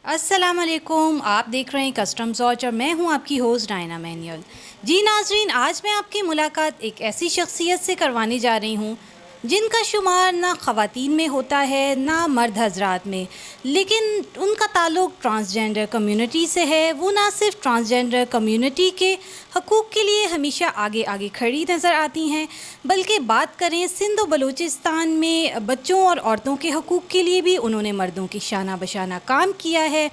अस्सलाम वालेकुम। आप देख रहे हैं कस्टम्स वॉच और मैं हूं आपकी होस्ट डायना मैनुअल। जी नाजरीन, आज मैं आपकी मुलाकात एक ऐसी शख्सियत से करवाने जा रही हूं जिनका शुमार ना ख़वातीन में होता है ना मर्द हजरात में, लेकिन उनका ताल्लुक़ ट्रांसजेंडर कम्युनिटी से है। वो ना सिर्फ ट्रांसजेंडर कम्युनिटी के हकूक़ के लिए हमेशा आगे आगे खड़ी नज़र आती हैं, बल्कि बात करें सिंध और बलूचिस्तान में बच्चों और औरतों के हकूक़ के लिए भी उन्होंने मर्दों की शाना बशाना काम किया है।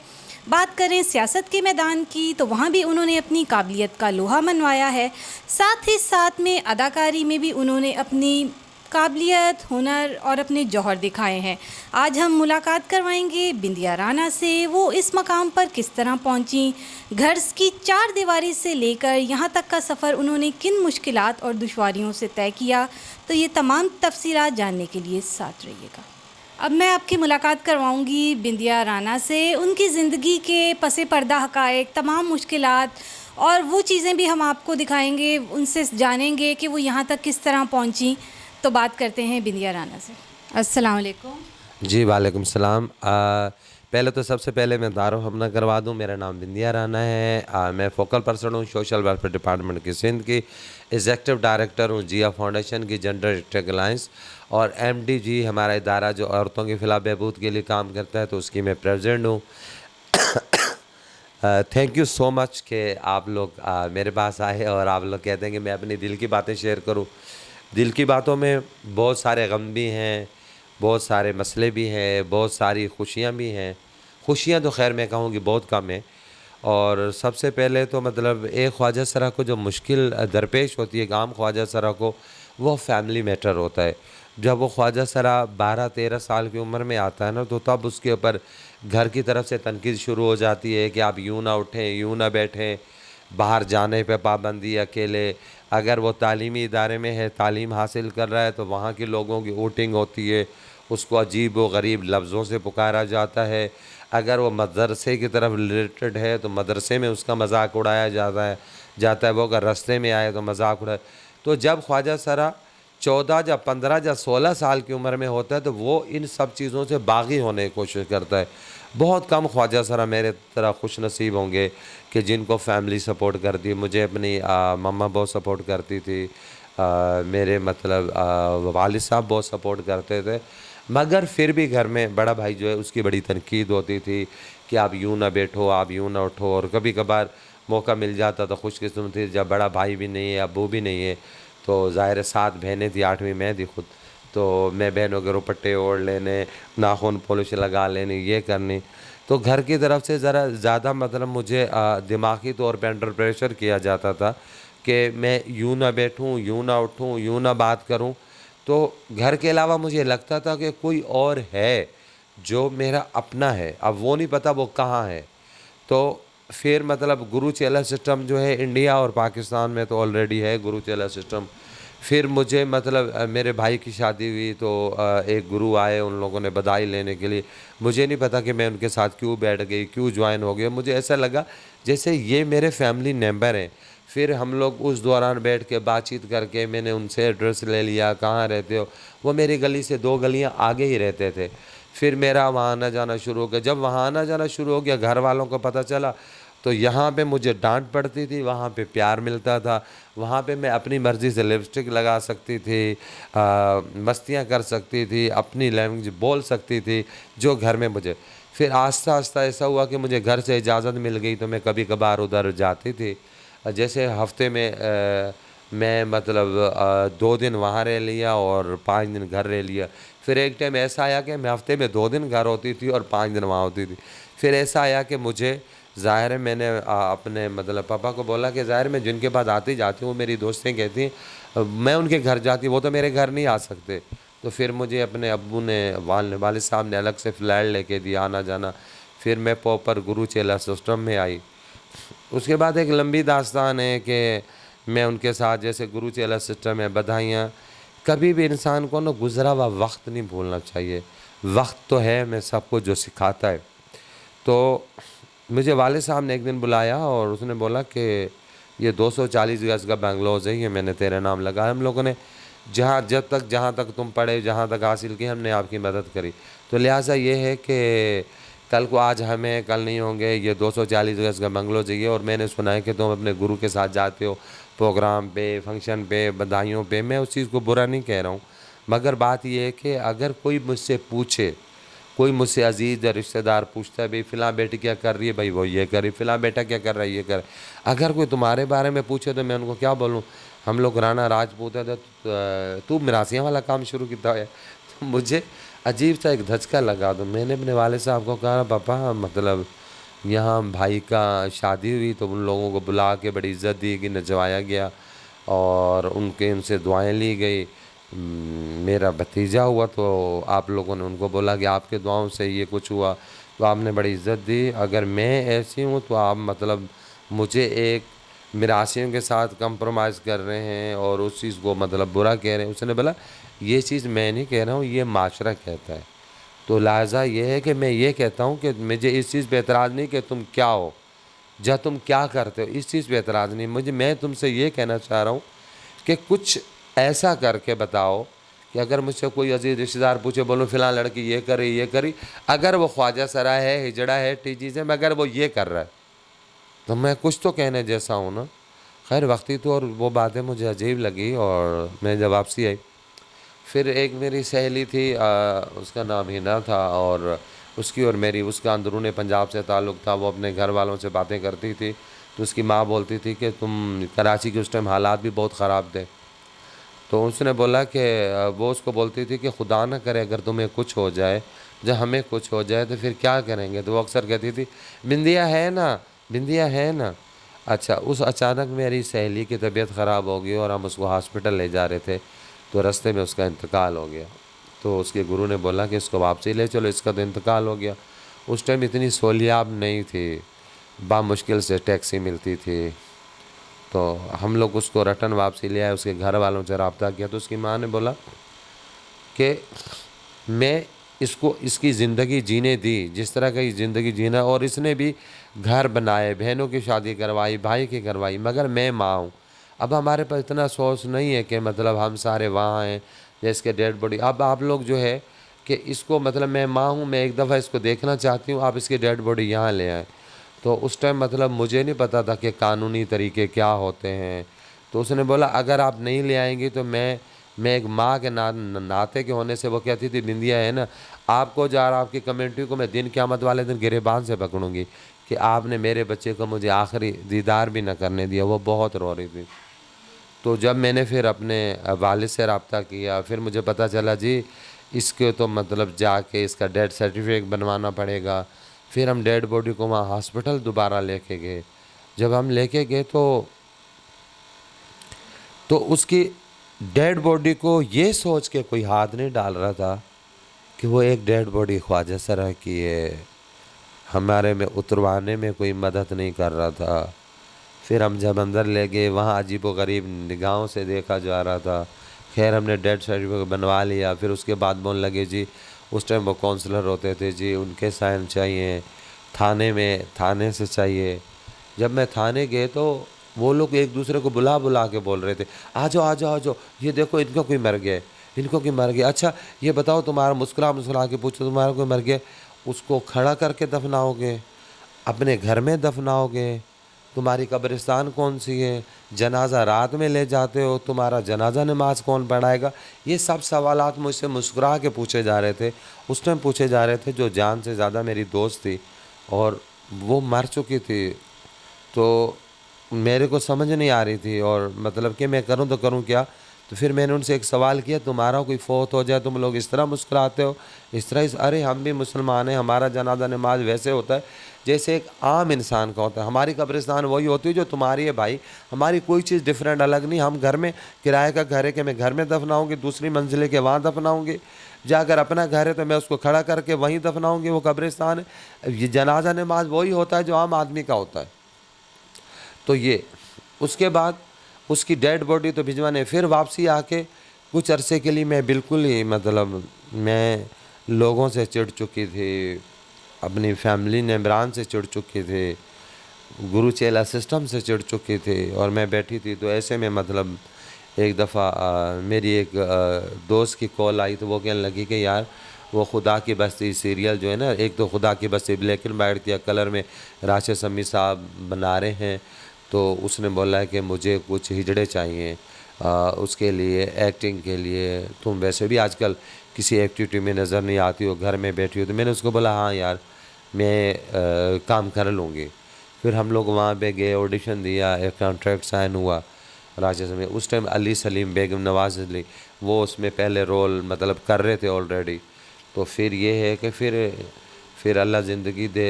बात करें सियासत के मैदान की तो वहाँ भी उन्होंने अपनी काबिलियत का लोहा मनवाया है। साथ ही साथ में अदाकारी में भी उन्होंने अपनी काबिलियत, हुनर और अपने जौहर दिखाए हैं। आज हम मुलाकात करवाएंगे बिंदिया राना से। वो इस मकाम पर किस तरह पहुंची, घर की चार दीवारी से लेकर यहाँ तक का सफ़र उन्होंने किन मुश्किलात और दुश्वारियों से तय किया, तो ये तमाम तफसीलात जानने के लिए साथ रहिएगा। अब मैं आपकी मुलाकात करवाऊंगी बिंदिया राना से। उनकी ज़िंदगी के पसे पर्दा हक़ाइक़, तमाम मुश्किलात और वो चीज़ें भी हम आपको दिखाएंगे, उनसे जानेंगे कि वो यहाँ तक किस तरह पहुँची। तो बात करते हैं बिंदिया राना से। अस्सलाम वालेकुम। जी वालेकुम सलाम। पहले तो सबसे पहले मैं दारुल हमना करवा दूं, मेरा नाम बिंदिया राना है। मैं फोकल पर्सन हूं सोशल वेलफेयर डिपार्टमेंट की सिंध की, एग्जेक्टिव डायरेक्टर हूं जिया फाउंडेशन की जेंडर टेक अलायंस, और एमडी जी हमारा इदारा जो औरतों के खिलाफ बहबूद के लिए काम करता है, तो उसकी मैं प्रेसिडेंट हूँ। थैंक यू सो मच कि आप लोग मेरे पास आए और आप लोग कहते हैं कि मैं अपनी दिल की बातें शेयर करूँ। दिल की बातों में बहुत सारे गम भी हैं, बहुत सारे मसले भी हैं, बहुत सारी खुशियाँ भी हैं। खुशियाँ तो खैर मैं कहूँ कि बहुत कम है। और सबसे पहले तो मतलब एक ख्वाजा सरा को जो मुश्किल दरपेश होती है आम ख्वाजा सरा को, वो फैमिली मैटर होता है। जब वो ख्वाजा सरा 12-13 साल की उम्र में आता है ना, तो तब उसके ऊपर घर की तरफ से तनकीद शुरू हो जाती है कि आप यूँ ना उठें, यूँ ना बैठें, बाहर जाने पे पाबंदी, अकेले। अगर वो तालीमी इदारे में है, तालीम हासिल कर रहा है, तो वहाँ के लोगों की वोटिंग होती है, उसको अजीब व गरीब लफ्ज़ों से पुकारा जाता है। अगर वो मदरसे की तरफ रिलेटेड है तो मदरसे में उसका मजाक उड़ाया जाता है। वो अगर रास्ते में आए तो मजाक उड़ाए। तो जब ख्वाजा सरा 14 या 15 या 16 साल की उम्र में होता है, तो वो इन सब चीज़ों से बागी होने की कोशिश करता है। बहुत कम ख्वाजा सरा मेरे तरह खुश नसीब होंगे कि जिनको फैमिली सपोर्ट करती है। मुझे अपनी मम्मा बहुत सपोर्ट करती थी, मेरे मतलब वालिद साहब बहुत सपोर्ट करते थे, मगर फिर भी घर में बड़ा भाई जो है उसकी बड़ी तनकीद होती थी कि आप यूँ ना बैठो, आप यूँ ना उठो। और कभी कभार मौका मिल जाता तो खुशकिस्मती जब बड़ा भाई भी नहीं है, अबू भी नहीं है, तो ज़ाहिर 7 बहनें थी, 8वीं मैं थी खुद, तो मैं बहनों के रुपट्टे ओढ़ लेने, नाखून पॉलिश लगा लेनी, ये करनी। तो घर की तरफ से ज़रा ज़्यादा मतलब मुझे दिमागी तौर पे अंडर प्रेशर किया जाता था कि मैं यूँ ना बैठूँ, यूँ ना उठूँ, यूँ ना बात करूँ। तो घर के अलावा मुझे लगता था कि कोई और है जो मेरा अपना है, अब वो नहीं पता वो कहाँ है। तो फिर मतलब गुरु चेला सिस्टम जो है इंडिया और पाकिस्तान में तो ऑलरेडी है गुरु चेला सिस्टम। फिर मुझे मतलब मेरे भाई की शादी हुई तो एक गुरु आए, उन लोगों ने बधाई लेने के लिए। मुझे नहीं पता कि मैं उनके साथ क्यों बैठ गई, क्यों ज्वाइन हो गया। मुझे ऐसा लगा जैसे ये मेरे फैमिली मेम्बर हैं। फिर हम लोग उस दौरान बैठ के बातचीत करके मैंने उनसे एड्रेस ले लिया, कहाँ रहते हो। वो मेरी गली से 2 गलियाँ आगे ही रहते थे। फिर मेरा वहाँ आना जाना शुरू हो गया। जब वहाँ आना जाना शुरू हो गया, घर वालों को पता चला, तो यहाँ पे मुझे डांट पड़ती थी, वहाँ पे प्यार मिलता था। वहाँ पे मैं अपनी मर्ज़ी से लिपस्टिक लगा सकती थी, मस्तियाँ कर सकती थी, अपनी लैंग्वेज बोल सकती थी, जो घर में मुझे। फिर आस्ता आस्ता ऐसा हुआ कि मुझे घर से इजाज़त मिल गई, तो मैं कभी कभार उधर जाती थी। जैसे हफ्ते में मैं मतलब 2 दिन वहाँ रह लिया और 5 दिन घर रह लिया। फिर एक टाइम ऐसा आया कि मैं हफ्ते में 2 दिन घर होती थी और 5 दिन वहाँ होती थी। फिर ऐसा आया कि मुझे ज़ाहिर है मैंने अपने मतलब पापा को बोला कि ज़ाहिर मैं जिनके पास आती जाती हूँ, मेरी दोस्तें कहती हैं मैं उनके घर जाती, वो तो मेरे घर नहीं आ सकते। तो फिर मुझे अपने अब्बू ने वालिद साहब ने अलग से फ्लैट लेके दिया आना जाना। फिर मैं प्रॉपर गुरु चेला सिस्टम में आई। उसके बाद एक लंबी दास्तान है कि मैं उनके साथ जैसे गुरु चेला सिस्टम है, बधाइयाँ। कभी भी इंसान को ना गुज़रा हुआ वक्त नहीं भूलना चाहिए। वक्त तो है मैं सबको जो सिखाता है। तो मुझे वालिद साहब ने एक दिन बुलाया और उसने बोला कि ये 240 गज़ का बंगलोज़ है, ये मैंने तेरा नाम लगाया। हम लोगों ने जहाँ तक तुम पढ़े, जहाँ तक हासिल की, हमने आपकी मदद करी। तो लिहाजा ये है कि कल को आज हमें कल नहीं होंगे, ये 240 गज का बंगलो चाहिए और मैंने सुना है कि तुम अपने गुरु के साथ जाते हो प्रोग्राम पे, फंक्शन पे, बधाइयों पे। मैं उस चीज़ को बुरा नहीं कह रहा हूँ, मगर बात ये है कि अगर कोई मुझसे पूछे, कोई मुझसे अजीज़ या रिश्तेदार पूछता है भाई फ़िलाँ बेटी क्या कर रही है, भाई वो ये कर रही, फ़िलाँ बेटा क्या कर रहा है, ये कर। अगर कोई तुम्हारे बारे में पूछे तो मैं उनको क्या बोलूँ, हम लोग राणा राजपूत है तो तू मिरासियाँ वाला काम शुरू किया है। तो मुझे अजीब सा एक धचका लगा। तो मैंने अपने वाले साहब को कहा, पापा मतलब यहाँ भाई का शादी हुई तो उन लोगों को बुला के बड़ी इज़्ज़त दी कि नचवाया गया और उनसे दुआएं ली गई। मेरा भतीजा हुआ तो आप लोगों ने उनको बोला कि आपके दुआओं से ये कुछ हुआ, तो आपने बड़ी इज़्ज़त दी। अगर मैं ऐसी हूँ तो आप मतलब मुझे एक मिरासियों के साथ कंप्रोमाइज़ कर रहे हैं और उस चीज़ को मतलब बुरा कह रहे हैं। उसने बोला ये चीज़ मैं नहीं कह रहा हूँ, ये माशरा कहता है। तो लिहाजा ये है कि मैं ये कहता हूँ कि मुझे इस चीज़ पे एतराज़ नहीं कि तुम क्या हो या तुम क्या करते हो, इस चीज़ पे एतराज़ नहीं। मैं तुमसे ये कहना चाह रहा हूँ कि कुछ ऐसा करके बताओ कि अगर मुझसे कोई अजीज़ रिश्तेदार पूछे, बोलो फ़िलहां लड़की ये करी, अगर वो ख्वाजा सरा है, हिजड़ा है, टीचीज़ है, मगर वो ये कर रहा है तो मैं कुछ तो कहने जैसा हूँ ना। खैर वक्ती तो और वो बातें मुझे अजीब लगी और मैं जब वापसी आई, फिर एक मेरी सहेली थी, उसका नाम हिना था और उसकी और मेरी, उसका अंदरूनी पंजाब से ताल्लुक़ था। वो अपने घर वालों से बातें करती थी तो उसकी माँ बोलती थी कि तुम कराची के उस टाइम हालात भी बहुत ख़राब थे। तो उसने बोला कि वो उसको बोलती थी कि खुदा ना करे अगर तुम्हें कुछ हो जाए, जब हमें कुछ हो जाए तो फिर क्या करेंगे। तो वो अक्सर कहती थी बिंदिया है ना, बिंदिया है ना। अच्छा, उस अचानक मेरी सहेली की तबीयत ख़राब हो गई और हम उसको हॉस्पिटल ले जा रहे थे तो रास्ते में उसका इंतकाल हो गया। तो उसके गुरु ने बोला कि इसको वापसी ले चलो, इसका तो इंतकाल हो गया। उस टाइम इतनी सहूलियात नहीं थी, बामुश्किल से टैक्सी मिलती थी। तो हम लोग उसको रिटर्न वापसी ले आए। उसके घर वालों से रब्ता किया तो उसकी माँ ने बोला कि मैं इसको इसकी ज़िंदगी जीने दी जिस तरह की ज़िंदगी जीना, और इसने भी घर बनाए, बहनों की शादी करवाई, भाई की करवाई, मगर मैं माँ हूँ। अब हमारे पास इतना सोर्स नहीं है कि मतलब हम सारे वहाँ हैं या इसके डेड बॉडी। अब आप लोग जो है कि इसको मतलब मैं माँ हूँ, मैं एक दफ़ा इसको देखना चाहती हूँ, आप इसकी डेड बॉडी यहाँ ले आएँ। तो उस टाइम मतलब मुझे नहीं पता था कि कानूनी तरीके क्या होते हैं। तो उसने बोला अगर आप नहीं ले आएंगी तो मैं एक माँ के नाते के होने से, वो कहती थी बिंदिया है ना, आपको जा रहा आपकी कमेंट्री को मैं दिन क़यामत वाले दिन गिरेबान से पकड़ूंगी कि आपने मेरे बच्चे को मुझे आखिरी दीदार भी न करने दिया। वो बहुत रो रही थी। तो जब मैंने फिर अपने वालिद से रब्ता किया, फिर मुझे पता चला जी इसके तो मतलब जाके इसका डेथ सर्टिफिकेट बनवाना पड़ेगा। फिर हम डेड बॉडी को वहाँ हॉस्पिटल दोबारा लेके गए। जब हम लेके गए तो उसकी डेड बॉडी को ये सोच के कोई हाथ नहीं डाल रहा था कि वो एक डेड बॉडी ख्वाजा सरा की है, हमारे में उतरवाने में कोई मदद नहीं कर रहा था। फिर हम जब अंदर ले गए वहाँ अजीब व गरीब निगाहों से देखा जा रहा था। खैर हमने डेथ सर्टिफिकेट बनवा लिया। फिर उसके बाद बोलने लगे जी उस टाइम वो काउंसलर होते थे जी, उनके साइन चाहिए, थाने से चाहिए। जब मैं थाने गए तो वो लोग एक दूसरे को बुला बुला के बोल रहे थे आ जाओ आ जाओ आ जाओ, ये देखो इनका कोई मर गया, इनको कोई मर गया। अच्छा ये बताओ तुम्हारा, मुस्कुरा के पूछो तुम्हारा कोई मर गया, उसको खड़ा करके दफनाओगे, अपने घर में दफनाओगे, तुम्हारी कब्रिस्तान कौन सी है, जनाजा रात में ले जाते हो, तुम्हारा जनाजा नमाज कौन पढ़ाएगा। ये सब सवालात मुझसे मुस्कुरा के पूछे जा रहे थे। उस टाइम पूछे जा रहे थे जो जान से ज़्यादा मेरी दोस्त थी और वो मर चुकी थी। तो मेरे को समझ नहीं आ रही थी और मतलब कि मैं करूं तो करूं क्या। तो फिर मैंने उनसे एक सवाल किया, तुम्हारा कोई फौत हो जाए तुम लोग इस तरह मुस्कुराते हो, इस तरह अरे हम भी मुसलमान हैं, हमारा जनाजा नमाज वैसे होता है जैसे एक आम इंसान का होता है, हमारी कब्रिस्तान वही होती है जो तुम्हारी है भाई, हमारी कोई चीज़ डिफरेंट अलग नहीं। हम घर में किराए का घर है कि मैं घर में दफनाऊँगी, दूसरी मंजिल के वहाँ दफनाऊँगी, या अगर अपना घर है तो मैं उसको खड़ा करके वहीं दफनाऊँगी, वो कब्रिस्तान है। ये जनाजा नमाज वही होता है जो आम आदमी का होता है। तो ये उसके बाद उसकी डेड बॉडी तो भिजवाने, फिर वापसी आके कुछ अरसे के लिए मैं बिल्कुल ही मतलब मैं लोगों से चिढ़ चुकी थी, अपनी फैमिली मेम्बरान से चिढ़ चुके थे, गुरु चेला सिस्टम से चिढ़ चुके थे। और मैं बैठी थी तो ऐसे में मतलब एक दफ़ा मेरी एक दोस्त की कॉल आई तो वो कहने लगी कि यार वो खुदा की बस्ती सीरियल जो है ना, एक तो खुदा की बस्ती ब्लैक एंड वाइट या कलर में राशिद शमी साहब बना रहे हैं, तो उसने बोला है कि मुझे कुछ हिजड़े चाहिए उसके लिए, एक्टिंग के लिए। तुम वैसे भी आजकल किसी एक्टिविटी में नज़र नहीं आती हो, घर में बैठी हो। तो मैंने उसको बोला हाँ यार मैं काम कर लूँगी। फिर हम लोग वहाँ पे गए, ऑडिशन दिया, एक कॉन्ट्रैक्ट साइन हुआ राशिद शमी। उस टाइम अली सलीम, बेगम नवाज अली वो उसमें पहले रोल मतलब कर रहे थे ऑलरेडी। तो फिर ये है कि फिर अल्लाह ज़िंदगी दे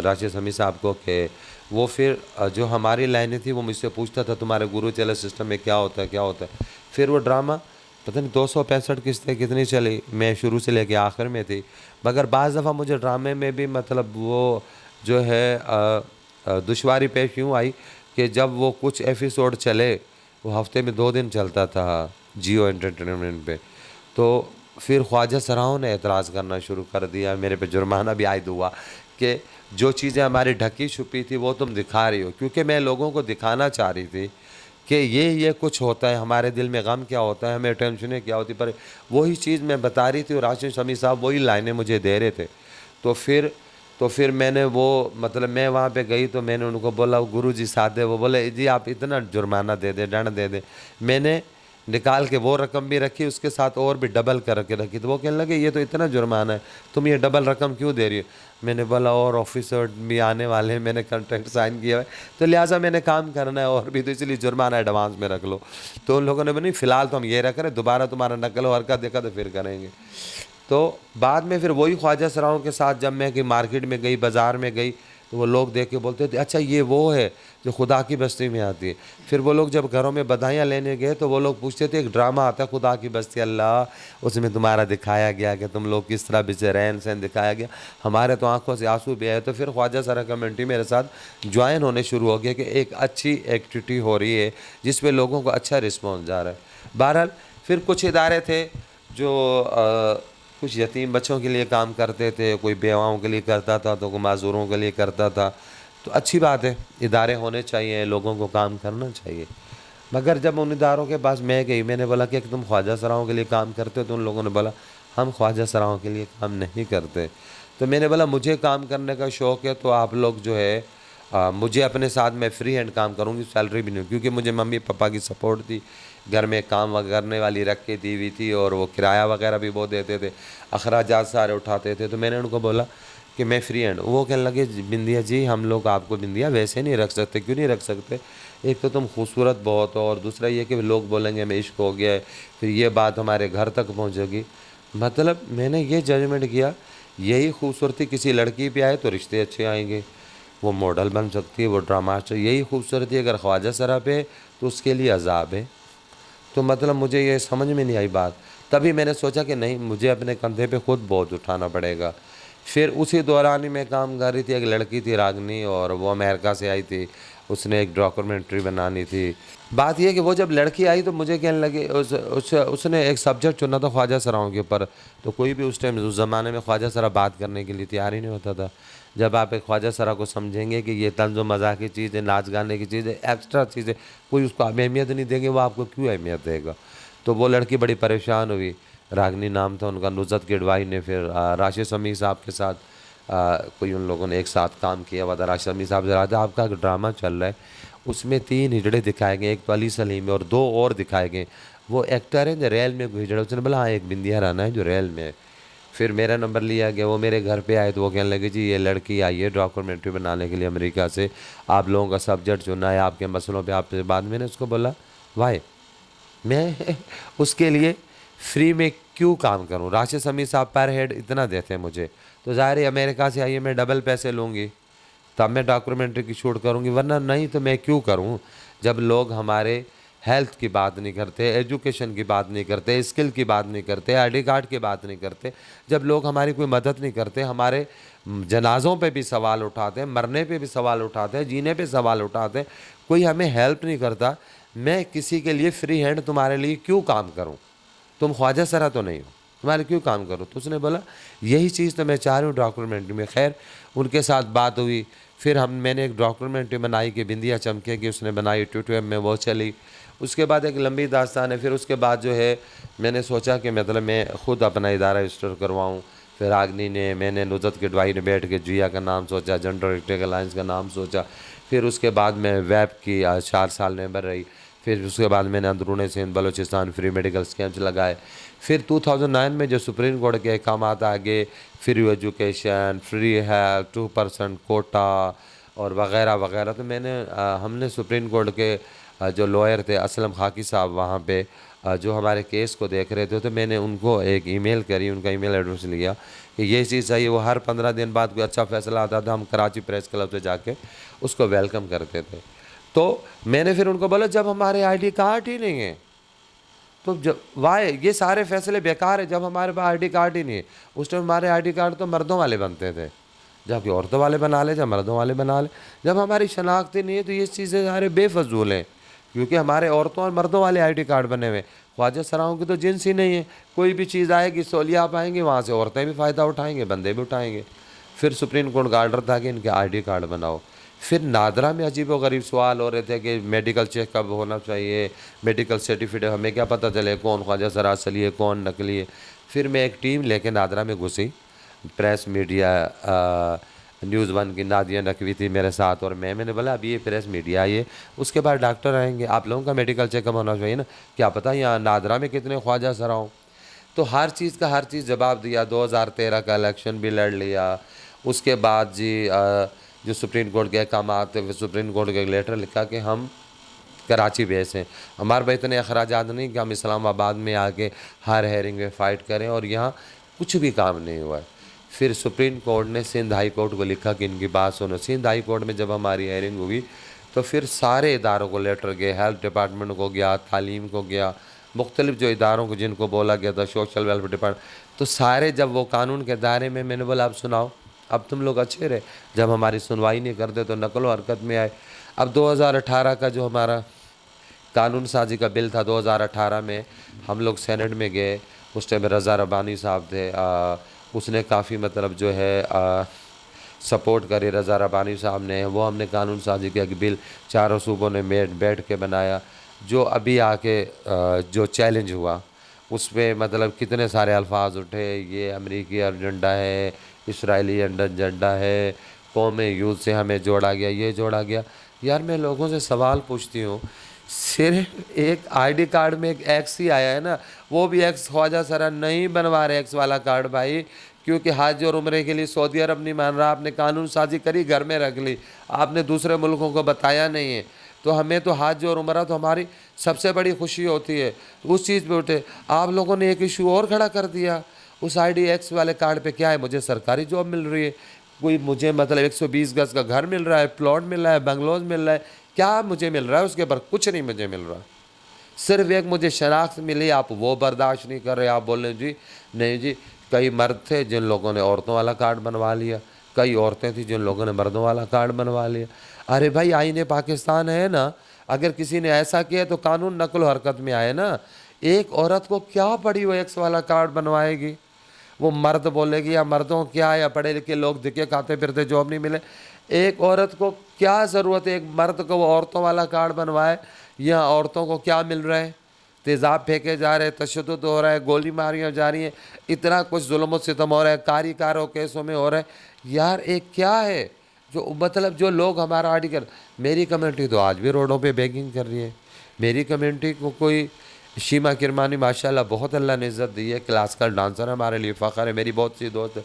राशिद शमी साहब को कि वो फिर जो हमारी लाइनें थी वो मुझसे पूछता था तुम्हारे गुरु चैनल सिस्टम में क्या होता है क्या होता है। फिर वो ड्रामा पता नहीं 265 किस्तें कितनी चली, मैं शुरू से लेके आखिर में थी। मगर बाज़ दफ़ा मुझे ड्रामे में भी मतलब वो जो है दुश्वारी पेश यूँ आई कि जब वो कुछ एपिसोड चले, वो हफ्ते में 2 दिन चलता था जियो एंटरटेनमेंट पे, तो फिर ख्वाजा सराओं ने एतराज़ करना शुरू कर दिया, मेरे पे जुर्माना भी आयद हुआ कि जो चीज़ें हमारी ढकी छुपी थी वो तुम दिखा रही हो। क्योंकि मैं लोगों को दिखाना चाह रही थी कि ये कुछ होता है, हमारे दिल में गम क्या होता है, हमें टेंशनें क्या होती, पर वही चीज़ मैं बता रही थी और राशिद शमी साहब वही लाइनें मुझे दे रहे थे। तो फिर मैंने वो मतलब मैं वहाँ पे गई तो मैंने उनको बोला गुरुजी साथ दे, वो बोले जी आप इतना जुर्माना दे दें, दंड दे दें। मैंने निकाल के वो रकम भी रखी, उसके साथ और भी डबल करके रखी। तो वो कहने लगे ये तो इतना जुर्माना है, तुम ये डबल रकम क्यों दे रही हो। मैंने बोला और ऑफिसर भी आने वाले हैं, मैंने कॉन्ट्रैक्ट साइन किया है, तो लिहाजा मैंने काम करना है और भी, तो इसलिए जुर्माना एडवांस में रख लो। तो उन लोगों ने बोला नहीं फ़िलहाल तो हम ये रख रहे, दोबारा तुम्हारा नकल हरकत देखा तो फिर करेंगे। तो बाद में फिर वही ख्वाजा सराओं के साथ जब मैं कि मार्केट में गई, बाज़ार में गई, तो वो लोग देख के बोलते थे अच्छा ये वो है जो खुदा की बस्ती में आती है। फिर वो लोग जब घरों में बधाइयाँ लेने गए तो वो लोग पूछते थे एक ड्रामा आता है खुदा की बस्ती अल्लाह, उसमें तुम्हारा दिखाया गया कि तुम लोग किस तरह बेचे रहन सहन दिखाया गया, हमारे तो आंखों से आंसू भी आए। तो फिर ख्वाजा सरा कमेंट्री मेरे साथ ज्वाइन होने शुरू हो गया कि एक अच्छी एक्टिविटी हो रही है जिसमें लोगों को अच्छा रिस्पॉन्स जा रहा है। बहरहाल फिर कुछ इदारे थे जो कुछ यतीम बच्चों के लिए काम करते थे, कोई बेवाओं के लिए करता था, तो कोई माजूरों के लिए करता था। तो अच्छी बात है, इदारे होने चाहिए, लोगों को काम करना चाहिए। मगर जब उन इदारों के पास मैं गई, मैंने बोला कि तुम ख्वाजा सराओं के लिए काम करते हो, तो उन लोगों ने बोला हम ख्वाजा सराओं के लिए काम नहीं करते। तो मैंने बोला मुझे काम करने का शौक़ है, तो आप लोग जो है मुझे अपने साथ मैं फ्री हैंड काम करूँगी, सैलरी भी नहीं, क्योंकि मुझे मम्मी पापा की सपोर्ट थी, घर में काम करने वाली रख के दी हुई थी और वो किराया वगैरह भी वो देते थे, अखराजात सारे उठाते थे। तो मैंने उनको बोला कि मैं फ्री हैंड। वो कहने लगे बिंदिया जी हम लोग आपको बिंदिया वैसे नहीं रख सकते। क्यों नहीं रख सकते? एक तो तुम खूबसूरत बहुत हो और दूसरा ये कि लोग बोलेंगे हमें इश्क हो गया है, फिर ये बात हमारे घर तक पहुँचेगी। मतलब मैंने ये जजमेंट किया यही खूबसूरती किसी लड़की पे आए तो रिश्ते अच्छे आएंगे, वो मॉडल बन सकती है, वो ड्रामा, यही खूबसूरती अगर ख्वाजा सरा पे तो उसके लिए अजाब है। तो मतलब मुझे ये समझ में नहीं आई बात। तभी मैंने सोचा कि नहीं, मुझे अपने कंधे पे खुद बोझ उठाना पड़ेगा। फिर उसी दौरान ही मैं काम कर रही थी, एक लड़की थी रागनी, और वो अमेरिका से आई थी, उसने एक डॉक्यूमेंट्री बनानी थी। बात यह कि वो जब लड़की आई तो मुझे कहने लगे उसने एक सब्जेक्ट चुना था ख्वाजा सराओं के ऊपर। तो कोई भी उस टाइम उस ज़माने में ख्वाजा सरा बात करने के लिए तैयार ही नहीं होता था। जब आप एक ख्वाजा सरा को समझेंगे कि ये तंज़ मज़ाह की चीज़ है, नाच गाने की चीज़ है, एक्स्ट्रा चीज़ है, कोई उसको अहमियत नहीं देंगे, वो आपको क्यों अहमियत देगा। तो वो लड़की बड़ी परेशान हुई, रागनी नाम था उनका। नुसरत किडवाई ने फिर राशिद शमी साहब के साथ कोई उन लोगों ने एक साथ काम किया हुआ था। राशिद शमी साहब से रहा आपका ड्रामा चल रहा है, उसमें 3 हिजड़े दिखाए गए, एक तो अली सलीम है और 2 और दिखाए गए। वो एक्टर है जो रियल में हिजड़ा, उसने बोला हाँ एक बिंदिया राना है जो रियल में है। फिर मेरा नंबर लिया गया, वो मेरे घर पे आए तो वो कहने लगे जी ये लड़की आई है डॉक्यूमेंट्री बनाने के लिए अमेरिका से, आप लोगों का सब्जेक्ट चुना है, आपके मसलों पे आपसे बात। मैंने उसको बोला वाई मैं उसके लिए फ्री में क्यों काम करूं? राशिद शमी साहब पर हेड इतना देते हैं मुझे, तो ज़ाहिर है अमेरिका से आइए मैं डबल पैसे लूँगी तब मैं डॉक्यूमेंट्री की शूट करूँगी, वरना नहीं तो मैं क्यों करूँ। जब लोग हमारे हेल्थ की बात नहीं करते, एजुकेशन की बात नहीं करते, स्किल की बात नहीं करते, आईडी कार्ड की बात नहीं करते, जब लोग हमारी कोई मदद नहीं करते, हमारे जनाज़ों पे भी सवाल उठाते हैं, मरने पे भी सवाल उठाते हैं, जीने पे सवाल उठाते हैं, कोई हमें हेल्प नहीं करता, मैं किसी के लिए फ्री हैंड तुम्हारे लिए क्यों काम करूं? तुम ख्वाजा सरा तो नहीं हो, तुम्हारे क्यों काम करो? तो उसने बोला यही चीज़ तो मैं चाह रही हूँ डॉक्यूमेंट्री में। खैर उनके साथ बात हुई, फिर मैंने एक डॉक्यूमेंट्री बनाई कि बिंदिया चमके की, उसने बनाई, ट्यूटोरियल में वो चली। उसके बाद एक लंबी दास्तान है। फिर उसके बाद जो है मैंने सोचा कि मतलब मैं ख़ुद अपना इदारा रजिस्टर करवाऊँ, फिर रागनी ने, मैंने, नुजरत किडवाई ने बैठ के जिया का नाम सोचा, जनरल इलेक्ट्रिक अलायंस का नाम सोचा। फिर उसके बाद मैं वेब की 4 साल मेंबर रही। फिर उसके बाद मैंने अंदरून Sindh Balochistan free medical camps लगाए। फिर 2009 में जो सुप्रीम कोर्ट के अहकाम आगे, free education, free health, 2% quota और वगैरह वगैरह, तो हमने सुप्रीम कोर्ट के जो लॉयर थे असलम खाकी साहब वहाँ पे जो हमारे केस को देख रहे थे, तो मैंने उनको एक ईमेल करी, उनका ईमेल एड्रेस लिया कि ये चीज़ चाहिए। वो हर 15 दिन बाद कोई अच्छा फ़ैसला आता था, हम कराची प्रेस क्लब से जाके उसको वेलकम करते थे। तो मैंने फिर उनको बोला जब हमारे आईडी कार्ड ही नहीं है तो जब वाई ये सारे फैसले बेकार है, जब हमारे पास आईडी कार्ड ही नहीं है। उस टाइम हमारे आईडी कार्ड तो मर्दों वाले बनते थे, जबकि औरतों वाले बना ले, जब मर्दों वाले बना ले। जब हमारी शनाख्त ही नहीं है तो ये चीज़ें सारे बेफजूल हैं, क्योंकि हमारे औरतों और मर्दों वाले आईडी कार्ड बने हुए। ख्वाजा सराओं की तो जिन्स ही नहीं है, कोई भी चीज़ आएगी सोलिया आप आएंगे, वहाँ से औरतें भी फ़ायदा उठाएंगे, बंदे भी उठाएंगे। फिर सुप्रीम कोर्ट का आर्डर था कि इनके आईडी कार्ड बनाओ। फिर नादरा में अजीब व गरीब सवाल हो रहे थे कि मेडिकल चेक कब होना चाहिए, मेडिकल सर्टिफिकेट, हमें क्या पता चले कौन ख्वाजा सरा असली है कौन नकली है। फिर मैं एक टीम लेके नादरा में घुसी, प्रेस मीडिया, न्यूज़ 1 की नादिया नकवी थी मेरे साथ और मैंने बोला अभी ये प्रेस मीडिया आई है, उसके बाद डॉक्टर आएंगे, आप लोगों का मेडिकल चेकअप होना चाहिए ना, क्या पता यहाँ नादरा में कितने ख्वाजा सरा हों। तो हर चीज़ का हर चीज़ जवाब दिया। 2013 का इलेक्शन भी लड़ लिया। उसके बाद जी जो सुप्रीम कोर्ट के अहकाम थे, सुप्रीम कोर्ट के एक लेटर लिखा कि हम कराची बेस हैं, हमारे पास इतने अखराजात नहीं कि हम इस्लामाबाद में आके हर हेयरिंग में फ़ाइट करें, और यहाँ कुछ भी काम नहीं हुआ है। फिर सुप्रीम कोर्ट ने सिंध हाई कोर्ट को लिखा कि इनकी बात सुनो। सिंध हाई कोर्ट में जब हमारी हेयरिंग हुई तो फिर सारे इदारों को लेटर गए, हेल्थ डिपार्टमेंट को गया, तालीम को गया, मुख्तलिफ जो इदारों को जिनको बोला गया था, सोशल वेलफेयर डिपार्टमेंट, तो सारे जब वो कानून के दायरे में, मैंने बोला अब सुनाओ, अब तुम लोग अच्छे रहे, जब हमारी सुनवाई नहीं करते तो नकल व हरकत में आए। अब 2018 का जो हमारा कानून साजी का बिल था, 2018 में हम लोग सेनेट में गए, उस टाइम रज़ा रब्बानी साहब थे, उसने काफ़ी मतलब जो है सपोर्ट करी रज़ा रब्बानी साहब ने, वो हमने कानून साजी किया कि बिल चारों सूबों ने बैठ के बनाया। जो अभी आके जो चैलेंज हुआ उसमें मतलब कितने सारे अल्फाज उठे, ये अमरीकी एजेंडा है, इसराइली एजेंडा है, कौम यूथ से हमें जोड़ा गया, ये जोड़ा गया। यार मैं लोगों से सवाल पूछती हूँ, सिर्फ एक आईडी कार्ड में एक एक्स ही आया है ना, वो भी एक्स ख्वाजा सरा नहीं बनवा रहे एक्स वाला कार्ड भाई, क्योंकि हज और उम्रे के लिए सऊदी अरब नहीं मान रहा। आपने कानून साजी करी, घर में रख ली, आपने दूसरे मुल्कों को बताया नहीं है। तो हमें तो हज और उम्रा तो हमारी सबसे बड़ी खुशी होती है, उस चीज़ पे उठे। आप लोगों ने एक इशू और खड़ा कर दिया, उस आईडी एक्स वाले कार्ड पे क्या है, मुझे सरकारी जॉब मिल रही है, कोई मुझे मतलब 120 गज का घर मिल रहा है, प्लॉट मिल रहा है, बंगलोज मिल रहा है, क्या मुझे मिल रहा है, उसके ऊपर कुछ नहीं मुझे मिल रहा। सिर्फ एक मुझे शनाख्त मिली, आप वो बर्दाश्त नहीं कर रहे। आप बोल रहे जी नहीं जी, कई मर्द थे जिन लोगों ने औरतों वाला कार्ड बनवा लिया, कई औरतें थी जिन लोगों ने मर्दों वाला कार्ड बनवा लिया। अरे भाई आईने पाकिस्तान है ना, अगर किसी ने ऐसा किया तो कानून नकल हरकत में आए ना। एक औरत को क्या पड़ी वो एक्स वाला कार्ड बनवाएगी, वो मर्द बोलेगी या मर्दों क्या, या पढ़े लिखे लोग दिखे खाते फिरते जॉब नहीं मिले। एक औरत को क्या ज़रूरत है, एक मर्द को वो औरतों वाला कार्ड बनवाए, या औरतों को क्या मिल रहा है, तेज़ाब फेंके जा रहे हैं, तशद्दुद हो रहा है, गोली मारियाँ जा रही हैं, इतना कुछ जुल्म सितम हो रहा है, कारों केसों में हो रहा है। यार एक क्या है जो मतलब जो लोग हमारा आर्टिकल, मेरी कम्युनिटी तो आज भी रोडों पे बेगिंग कर रही है। मेरी कम्युनिटी को कोई शीमा किरमानी माशाल्लाह बहुत अल्लाह ने इज़्ज़त दी है, क्लासिकल डांसर हमारे लिए फ़ख्र है, मेरी बहुत सी दोस्त है।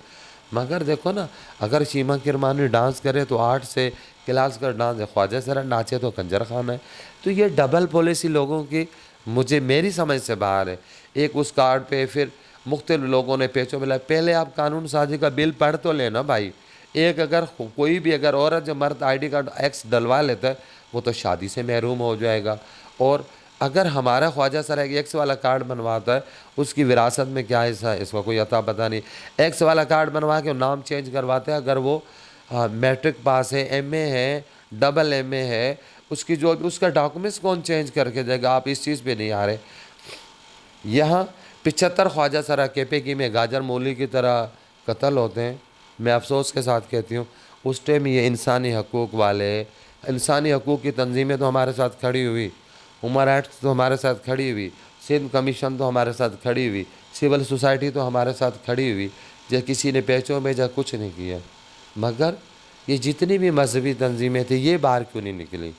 मगर देखो ना, अगर शीमा किरमानी डांस करे तो आर्ट से क्लासिकल डांस है, ख्वाजा सरा नाचे तो कंजर खाना है। तो ये डबल पॉलिसी लोगों की मुझे मेरी समझ से बाहर है। एक उस कार्ड पे फिर मुख्तलिफ लोगों ने पेचो मिला। पहले आप कानून साजी का बिल पढ़ तो लेना भाई। एक अगर कोई भी अगर औरत जो मर्द आईडी कार्ड एक्स डलवा लेता है वो तो शादी से महरूम हो जाएगा। और अगर हमारा ख्वाजा सर एक्स वाला कार्ड बनवाता है उसकी विरासत में क्या हिस्सा है इसका कोई अता पता नहीं। एक्स वाला कार्ड बनवा के नाम चेंज करवाते हैं। अगर वो मैट्रिक पास है, एमए है, डबल एमए है, उसकी जो उसका डॉक्यूमेंट्स कौन चेंज करके देगा। आप इस चीज़ पे नहीं आ रहे। यहाँ 75 ख्वाजा सरा केपेकी में गाजर मूली की तरह कत्ल होते हैं। मैं अफसोस के साथ कहती हूँ उस टाइम ये इंसानी हकूक़ वाले, इंसानी हकूक़ की तंजीमें तो हमारे साथ खड़ी हुई, ह्यूमन राइट्स तो हमारे साथ खड़ी हुई, सिंध कमीशन तो हमारे साथ खड़ी हुई, सिविल सोसाइटी तो हमारे साथ खड़ी हुई। या किसी ने पैसों भेजा, कुछ नहीं किया। मगर ये जितनी भी मजहबी तंजीमें थी ये बाहर क्यों नहीं निकली?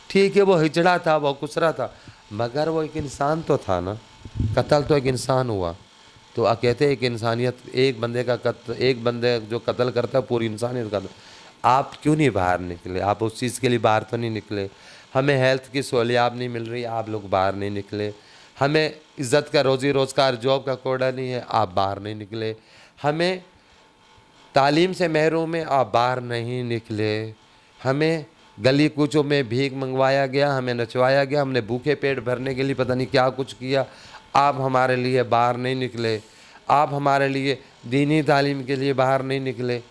ठीक है वो हिजड़ा था, वो कुसरा था, मगर वो एक इंसान तो था ना, कत्ल तो एक इंसान हुआ। तो कहते हैं एक इंसानियत, एक बंदे का कत्ल, एक बंदे जो कत्ल करता है पूरी इंसानियत का। आप क्यों नहीं बाहर निकले? आप उस चीज़ के लिए बाहर तो नहीं निकले। हमें हेल्थ की सहूलियात नहीं मिल रही, आप लोग बाहर नहीं निकले। हमें इज़्ज़त का रोज़ी रोज़गार जॉब का कोड़ा नहीं है, आप बाहर नहीं निकले। हमें तालीम से महरूम है, आप बाहर नहीं निकले। हमें गली कूचों में भीख मंगवाया गया, हमें नचवाया गया, हमने भूखे पेट भरने के लिए पता नहीं क्या कुछ किया, आप हमारे लिए बाहर नहीं निकले। आप हमारे लिए दीनी तालीम के लिए बाहर नहीं निकले।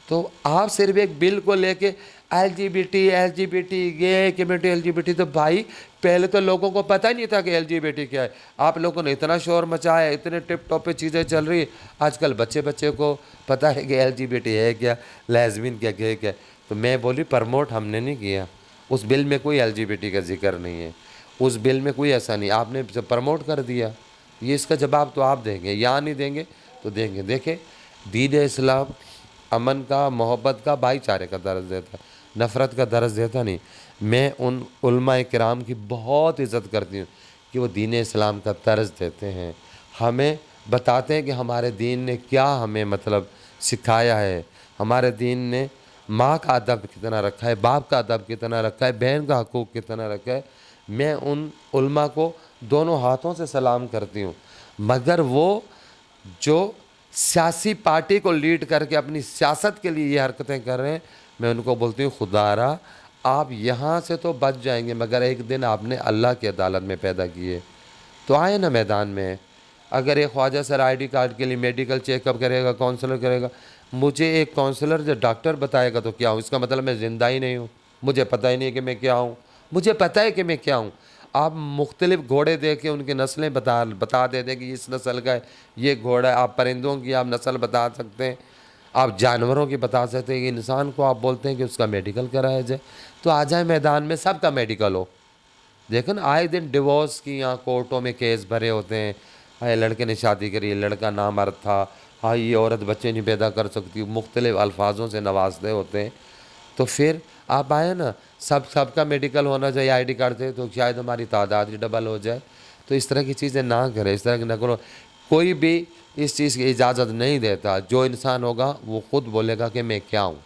तो आप सिर्फ एक बिल को लेके एलजीबीटी गे कम्युनिटी एलजीबीटी, तो भाई पहले तो लोगों को पता ही नहीं था कि एलजीबीटी क्या है। आप लोगों ने इतना शोर मचाया, इतने टिप टॉप पे चीज़ें चल रही है, आजकल बच्चे बच्चे को पता है कि एलजीबीटी है क्या, लेस्बियन क्या क्या क्या। तो मैं बोली प्रमोट हमने नहीं किया, उस बिल में कोई एलजीबीटी का जिक्र नहीं है, उस बिल में कोई ऐसा नहीं, आपने प्रमोट कर दिया। ये इसका जवाब तो आप देंगे, या नहीं देंगे तो देंगे। देखें, दीन इस्लाम अमन का, मोहब्बत का, भाईचारे का दर्ज देता, नफ़रत का दर्ज देता नहीं। मैं उन उलमा किराम की बहुत इज़्ज़त करती हूँ कि वो दीन इस्लाम का दर्ज देते हैं, हमें बताते हैं कि हमारे दीन ने क्या हमें मतलब सिखाया है, हमारे दीन ने माँ का अदब कितना रखा है, बाप का अदब कितना रखा है, बहन का हकूक़ कितना रखा है। मैं उन उलमा को दोनों हाथों से सलाम करती हूँ। मगर वो जो सियासी पार्टी को लीड करके अपनी सियासत के लिए ये हरकतें कर रहे हैं, मैं उनको बोलती हूँ खुदारा आप यहाँ से तो बच जाएंगे, मगर एक दिन आपने अल्लाह की अदालत में पैदा किए, तो आए ना मैदान में। अगर एक ख्वाजा सर आईडी कार्ड के लिए मेडिकल चेकअप करेगा, काउंसलर करेगा, मुझे एक काउंसलर जो डॉक्टर बताएगा तो क्या हूँ? इसका मतलब मैं ज़िंदा ही नहीं हूँ, मुझे पता ही नहीं है कि मैं क्या हूँ। मुझे पता है कि मैं क्या हूँ। आप मुख्तलिफ घोड़े दे के उनकी नस्लें बता देते हैं कि इस नस्ल का है ये घोड़ा है। आप परिंदों की आप नस्ल बता सकते हैं, आप जानवरों की बता सकते हैं, कि इंसान को आप बोलते हैं कि उसका मेडिकल कराया जाए, तो आ जाए मैदान में, सबका मेडिकल हो। देखो ना, आए दिन डिवोर्स की यहाँ कोर्टों में केस भरे होते हैं, हाय लड़के ने शादी करी, लड़का नामर्द था, हाँ ये औरत बच्चे नहीं पैदा कर सकती, मुख्तलिफ अल्फाजों से नवाजते होते हैं। तो फिर आप आए ना, सबका मेडिकल होना चाहिए आईडी कार्ड से, तो शायद हमारी तादाद ही डबल हो जाए। तो इस तरह की चीज़ें ना करें, इस तरह की ना करो। कोई भी इस चीज़ की इजाज़त नहीं देता। जो इंसान होगा वो ख़ुद बोलेगा कि मैं क्या हूँ।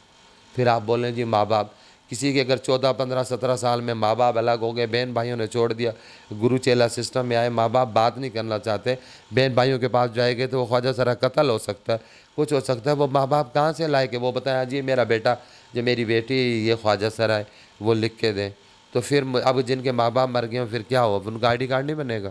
फिर आप बोलें जी माँ बाप, किसी के अगर 14, 15, 17 साल में माँ बाप अलग हो गए, बहन भाइयों ने छोड़ दिया, गुरु चेला सिस्टम में आए, माँ बाप बात नहीं करना चाहते, बहन भाइयों के पास जाएंगे तो वो ख्वाजा सरा कत्ल हो सकता है, कुछ हो सकता है। वो माँ बाप कहाँ से लाए कि वो बताया जी मेरा बेटा, जो मेरी बेटी ये ख्वाजा सरा है, वो लिख के दें। तो फिर अब जिनके माँ बाप मर गए फिर क्या हो, उनका आईडी कार्ड नहीं बनेगा।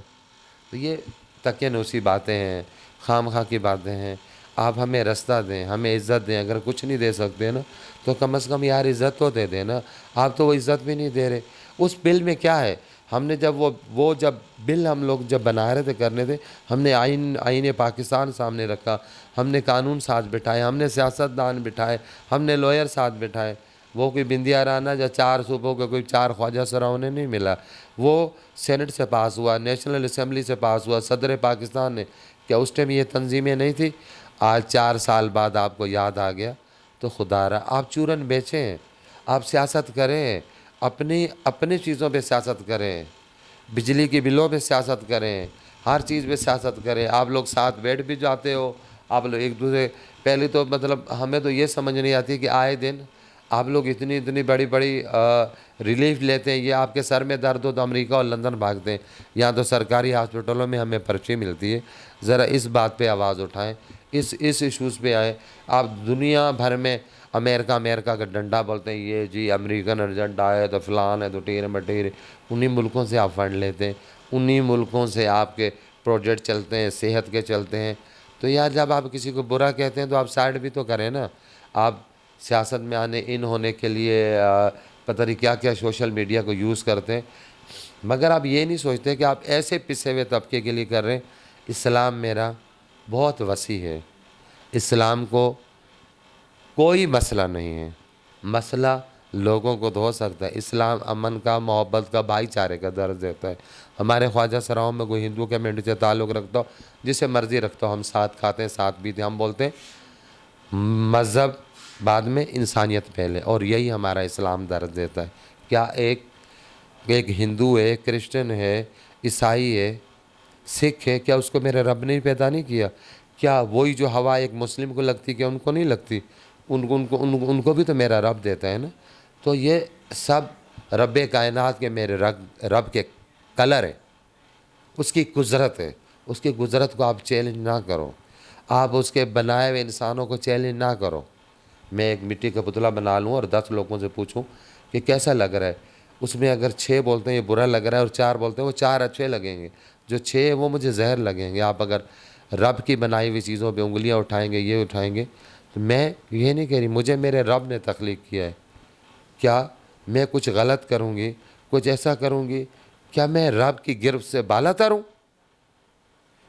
तो ये तकियानूसी बातें हैं, खामखा की बातें हैं। आप हमें रास्ता दें, हमें इज़्ज़त दें। अगर कुछ नहीं दे सकते ना तो कम से कम यार इज़्ज़त तो दे दें ना। आप तो वो इज़्ज़त भी नहीं दे रहे। उस बिल में क्या है, हमने जब वो जब बिल हम लोग जब बना रहे थे, करने थे, हमने आईन पाकिस्तान सामने रखा, हमने कानून साथ बिठाए, हमने सियासतदान बिठाए, हमने लॉयर साथ बिठाए। वो कोई बिंदिया राना या 4 सूबों के कोई 4 ख्वाजा सराओं ने नहीं मिला। वो सेनेट से पास हुआ, नेशनल असम्बली से पास हुआ, सदर पाकिस्तान ने। क्या उस टाइम ये तंजीमें नहीं थी? आज 4 साल बाद आपको याद आ गया। तो खुदारा आप चूरन बेचें, आप सियासत करें, अपनी चीज़ों पे सियासत करें, बिजली की बिलों पे सियासत करें, हर चीज़ पे सियासत करें। आप लोग साथ बैठ भी जाते हो, आप लोग एक दूसरे, पहले तो मतलब हमें तो ये समझ नहीं आती कि आए दिन आप लोग इतनी बड़ी रिलीफ लेते हैं। ये आपके सर में दर्द हो तो अमेरिका और लंदन भागते हैं, यहाँ तो सरकारी हॉस्पिटलों में हमें पर्ची मिलती है। ज़रा इस बात पे आवाज़ उठाएं, इस इशूज़ पे आए। आप दुनिया भर में अमेरिका का डंडा बोलते हैं, ये जी अमेरिकन एजेंडा है तो फ़लान है तो टीर मटीर। उन्हीं मुल्कों से आप फंड लेते हैं, उन्हीं मुल्कों से आपके प्रोजेक्ट चलते हैं, सेहत के चलते हैं। तो यार जब आप किसी को बुरा कहते हैं तो आप साइड भी तो करें ना। आप सियासत में आने इन होने के लिए पता नहीं क्या क्या सोशल मीडिया को यूज़ करते हैं, मगर आप ये नहीं सोचते कि आप ऐसे पिसे हुए तबके के लिए कर रहे हैं। इस्लाम मेरा बहुत वसी है, इस्लाम को कोई मसला नहीं है। मसला लोगों को तो हो सकता है। इस्लाम अमन का, मोहब्बत का, भाईचारे का दर्ज देता है। हमारे ख्वाजा सराओं में कोई हिंदू कम्युनिटी से ताल्लुक़ रखता हो, जिसे मर्ज़ी रखता हो, हम साथ खाते हैं, साथ पीते हैं। हम बोलते हैं मज़हब बाद में, इंसानियत पहले, और यही हमारा इस्लाम दर्ज देता है। क्या एक एक हिंदू है, क्रिश्चियन है, ईसाई है, सिख है, क्या उसको मेरे रब ने पैदा नहीं किया? क्या वही जो हवा एक मुस्लिम को लगती, क्या उनको नहीं लगती? उनको भी तो मेरा रब देता है ना। तो ये सब रब कायनात के मेरे रब के कलर है, उसकी कुदरत है। उसकी कुदरत को आप चैलेंज ना करो, आप उसके बनाए हुए इंसानों को चैलेंज ना करो। मैं एक मिट्टी का पुतला बना लूँ और 10 लोगों से पूछूं कि कैसा लग रहा है, उसमें अगर 6 बोलते हैं ये बुरा लग रहा है और 4 बोलते हैं वो 4 अच्छे लगेंगे, जो 6 है वो मुझे जहर लगेंगे। आप अगर रब की बनाई हुई चीज़ों पे उंगलियां उठाएंगे, ये उठाएंगे, तो मैं ये नहीं कह रही मुझे मेरे रब ने तख्लीक किया है, क्या मैं कुछ गलत करूँगी, कुछ ऐसा करूँगी, क्या मैं रब की गिरफ्त से बाला तरूँ?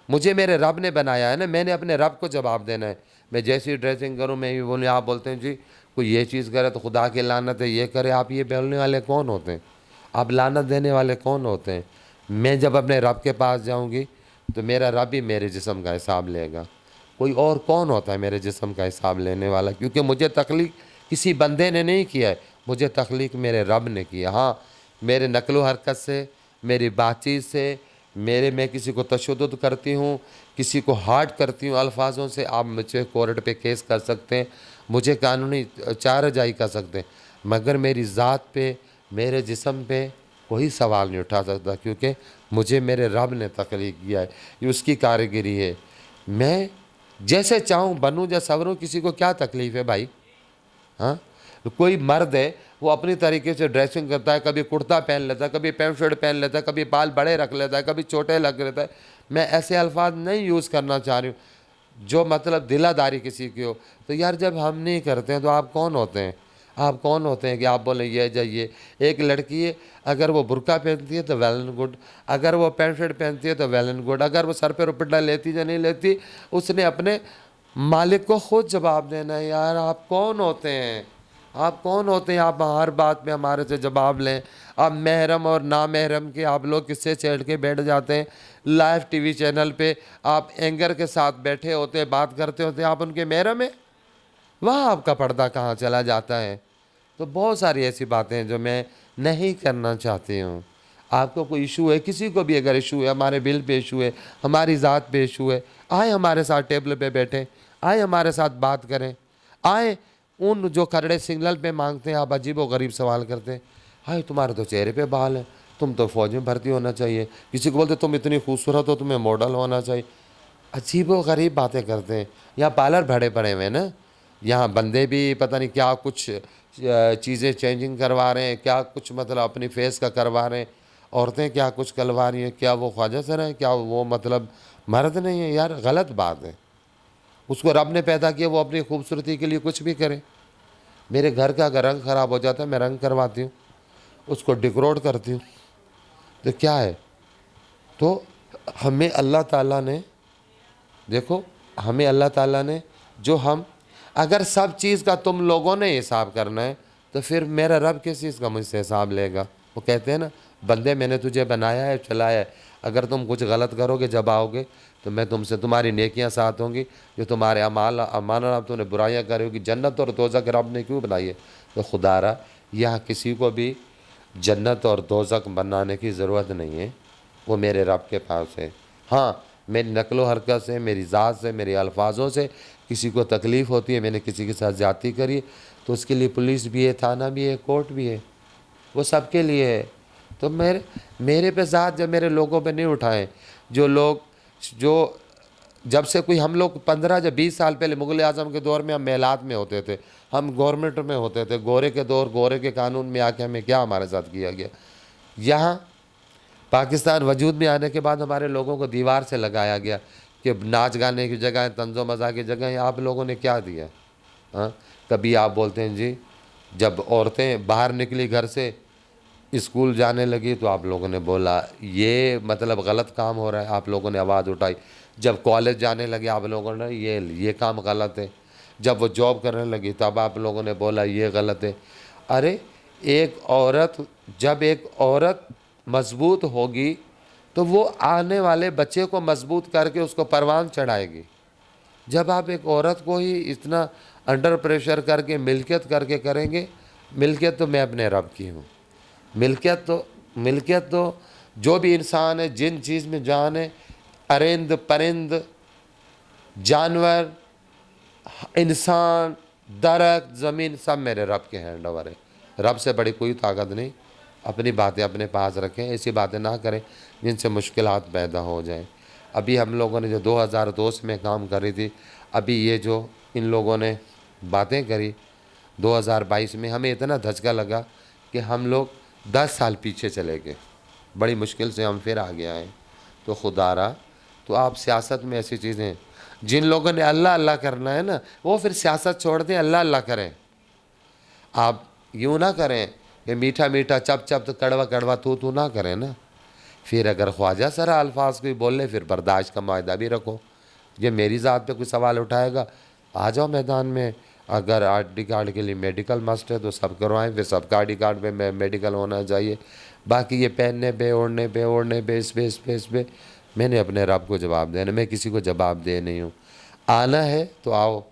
मुझे मेरे रब ने बनाया है ना, मैंने अपने रब को जवाब देना है। मैं जैसी ड्रेसिंग करूं मैं भी बोलूँ, आप बोलते हैं जी कोई ये चीज़ करे तो खुदा की लानत है, ये करे, आप ये बोलने वाले कौन होते हैं? आप लानत देने वाले कौन होते हैं? मैं जब अपने रब के पास जाऊंगी तो मेरा रब ही मेरे जिस्म का हिसाब लेगा। कोई और कौन होता है मेरे जिस्म का हिसाब लेने वाला? क्योंकि मुझे तख्लीक किसी बंदे ने नहीं किया है, मुझे तख्लीक मेरे रब ने किया। हाँ, मेरे नकलो हरकत से, मेरी बातचीत से, मैं किसी को तशद्दुद करती हूँ, किसी को हार्ड करती हूँ अल्फाजों से, आप मुझे कोर्ट पे केस कर सकते हैं, मुझे कानूनी चाराजाई कर सकते हैं, मगर मेरी ज़ात पे, मेरे जिस्म पे कोई सवाल नहीं उठा सकता, क्योंकि मुझे मेरे रब ने तख्लीक किया है, ये उसकी कारीगरी है। मैं जैसे चाहूँ बनूँ या सवरूँ, किसी को क्या तकलीफ़ है भाई? हाँ, कोई मर्द है वो अपनी तरीके से ड्रेसिंग करता है, कभी कुर्ता पहन लेता है, कभी पैंट शर्ट पहन लेता है, कभी बाल बड़े रख लेता है, कभी छोटे लग लेता है। मैं ऐसे अल्फाज नहीं यूज़ करना चाह रही हूँ जो मतलब दिलादारी किसी की हो। तो यार जब हम नहीं करते हैं तो आप कौन होते हैं? आप कौन होते हैं कि आप बोलें ये जाइए? एक लड़की है, अगर वो बुर्का पहनती है तो वेल एंड गुड, अगर वो पैंट शर्ट पहनती है तो वेल एंड गुड, अगर वो सर पे रुपट्टा लेती या नहीं लेती, उसने अपने मालिक को खुद जवाब देना है। यार आप कौन होते हैं? आप कौन होते हैं? आप हर बात में हमारे से जवाब लें। आप महरम और ना महरम के आप लोग किससे छेड़ के बैठ जाते हैं लाइव टीवी चैनल पे, आप एंकर के साथ बैठे होते हैं, बात करते होते हैं, आप उनके महरम हैं? वहाँ आपका पर्दा कहाँ चला जाता है? तो बहुत सारी ऐसी बातें हैं जो मैं नहीं करना चाहती हूँ। आपको कोई इशू है, किसी को भी अगर इशू है, हमारे बिल पे इशू है, हमारी ज़ात पे इशू है, आए हमारे साथ टेबल पे बैठें, आए हमारे साथ बात करें, आए उन जो खरड़े सिग्नल पे मांगते हैं, आप अजीब व गरीब सवाल करते हैं, हाय तुम्हारे तो चेहरे पे बाल हैं, तुम तो फ़ौज में भर्ती होना चाहिए, किसी को बोलते तुम इतनी खूबसूरत हो, तुम्हें मॉडल होना चाहिए। अजीब व गरीब बातें करते हैं। यहाँ पार्लर भरे पड़े हुए हैं ना, यहाँ बंदे भी पता नहीं क्या कुछ चीज़ें चेंजिंग करवा रहे हैं, क्या कुछ मतलब अपनी फेस का करवा रहे हैं, औरतें क्या कुछ करवा रही हैं, क्या वो ख्वाजा सर हैं, क्या वो मतलब मर्द नहीं है? यार गलत बात है। उसको रब ने पैदा किया, वो अपनी खूबसूरती के लिए कुछ भी करे। मेरे घर का अगर रंग ख़राब हो जाता है, मैं रंग करवाती हूँ, उसको डेकोरेट करती हूँ, तो क्या है? तो हमें अल्लाह ताला ने, देखो हमें अल्लाह ताला ने जो हम, अगर सब चीज़ का तुम लोगों ने हिसाब करना है तो फिर मेरा रब किस चीज़ का मुझसे हिसाब लेगा? वो कहते हैं ना, बंदे मैंने तुझे बनाया है, चलाया है, अगर तुम कुछ गलत करोगे जब आओगे तो मैं तुमसे, तुम्हारी नेकियां साथ होंगी, जो तुम्हारे अमाल तुमने बुराइयां करी होगी। जन्नत और दोज़ख रब ने क्यों बनाई है? तो खुदारा यहाँ किसी को भी जन्नत और दोज़ख बनाने की ज़रूरत नहीं है, वो मेरे रब के पास है। हाँ, मेरी नकलो हरकत से, मेरी ज़ात से, मेरे अल्फाजों से किसी को तकलीफ़ होती है, मैंने किसी के साथ ज़्यादती करी है, तो उसके लिए पुलिस भी है, थाना भी है, कोर्ट भी है, वो सबके लिए है। तो मेरे पे साथ जब मेरे लोगों पे नहीं उठाएं, जो लोग जो जब से कोई, हम लोग 15 या 20 साल पहले मुग़ल आज़म के दौर में हम मेलात में होते थे, हम गवर्नमेंट में होते थे, गोरे के दौर, गोरे के कानून में आके हमें क्या हमारे साथ किया गया। यहाँ पाकिस्तान वजूद में आने के बाद हमारे लोगों को दीवार से लगाया गया कि नाच गाने की जगह, तंज़ो मज़ा की जगह, आप लोगों ने क्या दिया? हाँ, कभी आप बोलते हैं जी जब औरतें बाहर निकली घर से, स्कूल जाने लगी, तो आप लोगों ने बोला ये मतलब गलत काम हो रहा है, आप लोगों ने आवाज़ उठाई। जब कॉलेज जाने लगे आप लोगों ने ये काम गलत है। जब वो जॉब करने लगी तब आप लोगों ने बोला ये गलत है। अरे जब एक औरत मजबूत होगी तो वो आने वाले बच्चे को मजबूत करके उसको परवान चढ़ाएगी। जब आप एक औरत को ही इतना अंडर प्रेशर करके मिल्कियत करके करेंगे, मिल्कियत तो मैं अपने रब की हूँ। मिल्कियत तो जो भी इंसान है, जिन चीज़ में जान है, अरिंद परिंद, जानवर, इंसान, दरख्त, ज़मीन, सब मेरे रब के हैंड ओवर है। रब से बड़ी कोई ताकत नहीं। अपनी बातें अपने पास रखें, ऐसी बातें ना करें जिनसे मुश्किलात पैदा हो जाएं। अभी हम लोगों ने जो 2002 से मैं काम कर रही थी, अभी ये जो इन लोगों ने बातें करी 2022 में, हमें इतना धचका लगा कि हम लोग 10 साल पीछे चले गए। बड़ी मुश्किल से हम फिर आगे आए। तो खुदारा, तो आप सियासत में ऐसी चीज़ें, जिन लोगों ने अल्लाह अल्लाह करना है ना, वो फिर सियासत छोड़ दें, अल्लाह अल्लाह करें। आप यूँ ना करें कि मीठा मीठा चप चप तो कड़वा कड़वा तू ना करें ना। फिर अगर ख्वाजा सरा अल्फाज कोई बोल ले, फिर बर्दाश्त का मायदा भी रखो। ये मेरी ज़ात पे कोई सवाल उठाएगा, आ जाओ मैदान में। अगर ID कार्ड के लिए मेडिकल मस्ट है तो सब करवाएं, फिर सबका ID कार्ड पे मेडिकल होना चाहिए। बाकी ये पहनने पे, ओढ़ने पे, इस पे मैंने अपने रब को जवाब देना, मैं किसी को जवाब दे नहीं हूँ। आना है तो आओ।